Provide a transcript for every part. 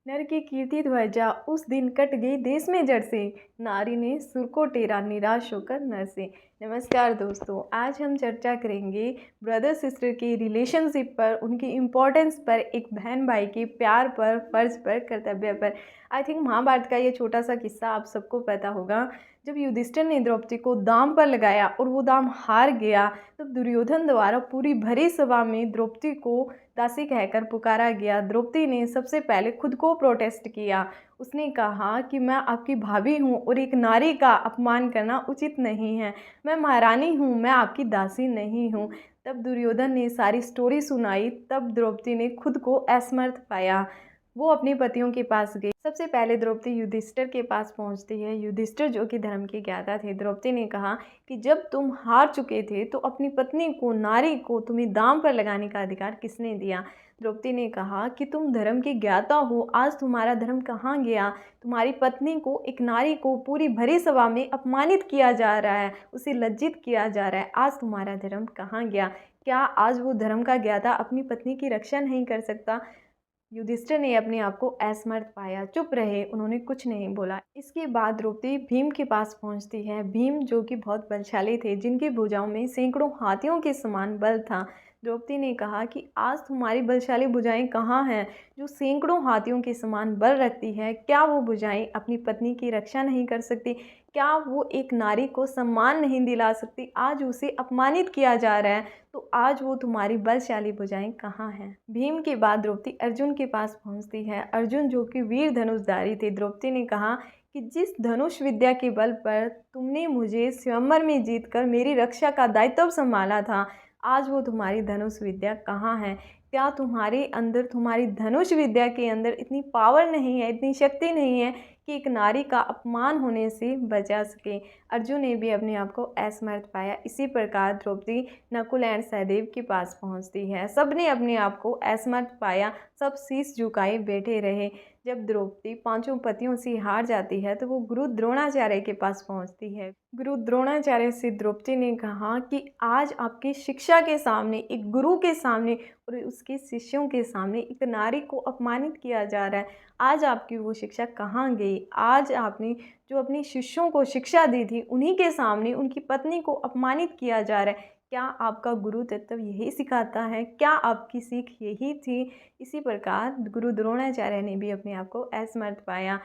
नर की कीर्ति ध्वजा उस दिन कट गई देश में जड़ से, नारी ने सुर को टेरा निराश होकर नर से। नमस्कार दोस्तों, आज हम चर्चा करेंगे ब्रदर सिस्टर की रिलेशनशिप पर, उनकी इम्पोर्टेंस पर, एक बहन भाई के प्यार पर, फर्ज पर, कर्तव्य पर। आई थिंक महाभारत का ये छोटा सा किस्सा आप सबको पता होगा। जब युधिष्ठिर ने द्रौपदी को दाम पर लगाया और वो दाम हार गया, तब दुर्योधन द्वारा पूरी भरी सभा में द्रौपदी को दासी कहकर पुकारा गया। द्रौपदी ने सबसे पहले खुद को प्रोटेस्ट किया। उसने कहा कि मैं आपकी भाभी हूँ और एक नारी का अपमान करना उचित नहीं है। मैं महारानी हूँ, मैं आपकी दासी नहीं हूँ। तब दुर्योधन ने सारी स्टोरी सुनाई। तब द्रौपदी ने खुद को असमर्थ पाया। वो अपने पतियों के पास गई। सबसे पहले द्रौपदी युधिष्ठिर के पास पहुंचती है। युधिष्ठिर जो कि धर्म के ज्ञाता थे। द्रौपदी ने कहा कि जब तुम हार चुके थे तो अपनी पत्नी को, नारी को तुम्हें दांव पर लगाने का अधिकार किसने दिया? द्रौपदी ने कहा कि तुम धर्म के ज्ञाता हो, आज तुम्हारा धर्म कहाँ गया? तुम्हारी पत्नी को, एक नारी को पूरी भरी सभा में अपमानित किया जा रहा है, उसे लज्जित किया जा रहा है। आज तुम्हारा धर्म कहाँ गया? क्या आज वो धर्म का ज्ञाता अपनी पत्नी की रक्षा नहीं कर सकता? युधिष्ठिर ने अपने आप को असमर्थ पाया, चुप रहे, उन्होंने कुछ नहीं बोला। इसके बाद द्रौपदी भीम के पास पहुंचती है। भीम जो कि बहुत बलशाली थे, जिनकी भुजाओं में सैकड़ों हाथियों के समान बल था। द्रौपदी ने कहा कि आज तुम्हारी बलशाली भुजाएं कहाँ हैं, जो सैकड़ों हाथियों के समान बल रखती है? क्या वो भुजाएं अपनी पत्नी की रक्षा नहीं कर सकती? क्या वो एक नारी को सम्मान नहीं दिला सकती? आज उसे अपमानित किया जा रहा है, तो आज वो तुम्हारी बलशाली भुजाएं कहाँ हैं? भीम के बाद द्रौपदी अर्जुन के पास पहुंचती है। अर्जुन जो कि वीर धनुषधारी थे। द्रौपदी ने कहा कि जिस धनुष विद्या के बल पर तुमने मुझे स्वयंवर में जीतकर मेरी रक्षा का दायित्व संभाला था, आज वो तुम्हारी धनुष विद्या कहाँ है? क्या तुम्हारे अंदर, तुम्हारी धनुष विद्या के अंदर इतनी पावर नहीं है, इतनी शक्ति नहीं है कि एक नारी का अपमान होने से बचा सके? अर्जुन ने भी अपने आप को असमर्थ पाया। इसी प्रकार द्रौपदी नकुल एंड सहदेव के पास पहुंचती है। सब ने अपने आप को असमर्थ पाया, सब शीश झुकाए बैठे रहे। जब द्रौपदी पांचों पतियों से हार जाती है तो वो गुरु द्रोणाचार्य के पास पहुंचती है। गुरु द्रोणाचार्य से द्रौपदी ने कहा कि आज आपकी शिक्षा के सामने, एक गुरु के सामने और उसके शिष्यों के सामने एक नारी को अपमानित किया जा रहा है। आज आपकी वो शिक्षा कहाँ गई? आज आपने जो अपने शिष्यों को शिक्षा दी थी, उन्हीं के सामने उनकी पत्नी को अपमानित किया जा रहा है। क्या आपका गुरु तत्व यही सिखाता है? क्या आपकी सीख यही थी? इसी प्रकार गुरु द्रोणाचार्य ने भी अपने आप को असमर्थ पाया।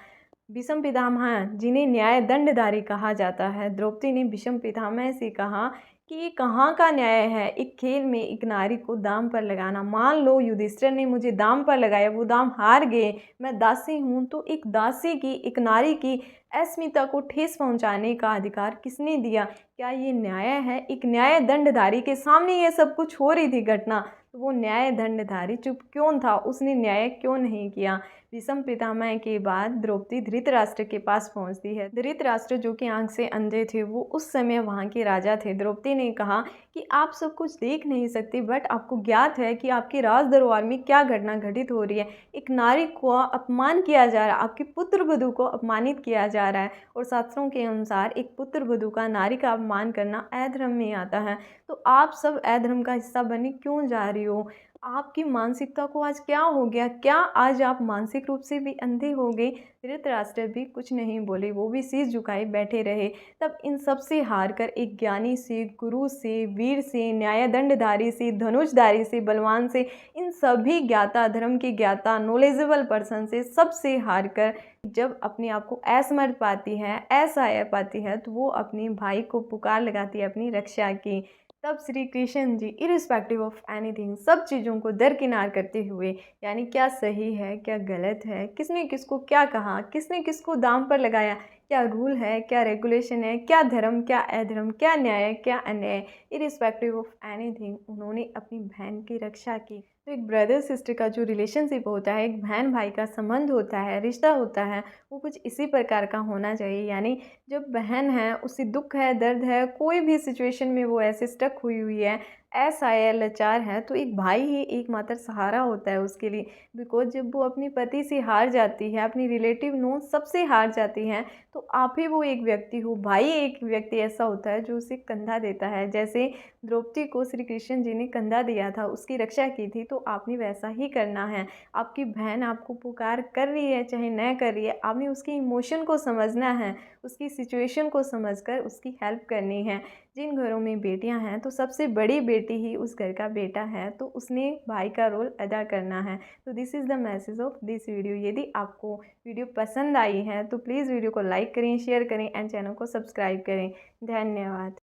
भीष्म पितामह, जिन्हें न्याय दंडधारी कहा जाता है, द्रौपदी ने भीष्म पितामह से कहा कि ये कहाँ का न्याय है, एक खेल में एक नारी को दाम पर लगाना? मान लो युधिष्ठिर ने मुझे दाम पर लगाया, वो दाम हार गए, मैं दासी हूँ, तो एक दासी की, एक नारी की अस्मिता को ठेस पहुँचाने का अधिकार किसने दिया? क्या ये न्याय है? एक न्याय दंडधारी के सामने ये सब कुछ हो रही थी घटना, तो वो न्याय दंडधारी चुप क्यों था? उसने न्याय क्यों नहीं किया? भीष्म पितामह के बाद द्रौपदी धृतराष्ट्र के पास पहुंचती है। धृतराष्ट्र जो कि आंख से अंधे थे, वो उस समय वहाँ के राजा थे। द्रौपदी ने कहा कि आप सब कुछ देख नहीं सकते, बट आपको ज्ञात है कि आपके राज दरबार में क्या घटना घटित हो रही है। एक नारी को अपमान किया जा रहा है, आपके पुत्र वधू को अपमानित किया जा रहा है, और शास्त्रों के अनुसार एक पुत्र वधू का नारी का अपमान करना अधर्म में आता है। तो आप सब अधर्म का हिस्सा बने क्यों जा रही हो? आपकी मानसिकता को आज क्या हो गया? क्या आज आप मानसिक रूप से भी अंधे हो गए? धृतराष्ट्र भी कुछ नहीं बोले, वो भी शीश झुकाए बैठे रहे। तब इन सब से हार कर एक ज्ञानी से, गुरु से, वीर से, न्याय दंडधारी से, धनुषधारी से, बलवान से, इन सभी ज्ञाता, धर्म के ज्ञाता, नॉलेजेबल पर्सन से, सबसे हार कर जब अपने आप को असमर्थ पाती है, असहाय पाती है, तो वो अपने भाई को पुकार लगाती है अपनी रक्षा की। तब Shri Krishna ji irrespective of anything, सब चीज़ों को दरकिनार करते हुए, यानी क्या सही है, क्या गलत है, किसने किसको क्या कहा, किसने किसको दाम पर लगाया, क्या रूल है, क्या रेगुलेशन है, क्या धर्म, क्या अधर्म, क्या न्याय, क्या अन्याय, इरिस्पेक्टिव ऑफ एनीथिंग, उन्होंने अपनी बहन की रक्षा की। तो एक ब्रदर सिस्टर का जो रिलेशनशिप होता है, एक बहन भाई का संबंध होता है, रिश्ता होता है, वो कुछ इसी प्रकार का होना चाहिए। यानी जब बहन है, उसे दुख है, दर्द है, कोई भी सिचुएशन में वो ऐसे स्टक हुई हुई है, असहाय, लाचार है, तो एक भाई ही एकमात्र सहारा होता है उसके लिए। बिकॉज जब वो अपने पति से हार जाती है, अपनी रिलेटिव नो सबसे हार जाती हैं, तो आप ही वो एक व्यक्ति हो, भाई एक व्यक्ति ऐसा होता है जो उसे कंधा देता है। जैसे द्रौपदी को श्री कृष्ण जी ने कंधा दिया था, उसकी रक्षा की थी, तो आपने वैसा ही करना है। आपकी बहन आपको पुकार कर रही है चाहे न कर रही है, आपने उसकी इमोशन को समझना है, उसकी सिचुएशन को समझकर उसकी हेल्प करनी है। जिन घरों में बेटियां हैं तो सबसे बड़ी बेटी ही उस घर का बेटा है, तो उसने भाई का रोल अदा करना है। तो this is the message of this video. यदि आपको वीडियो पसंद आई है तो प्लीज़ वीडियो को लाइक करें, शेयर करें एंड चैनल को सब्सक्राइब करें। धन्यवाद।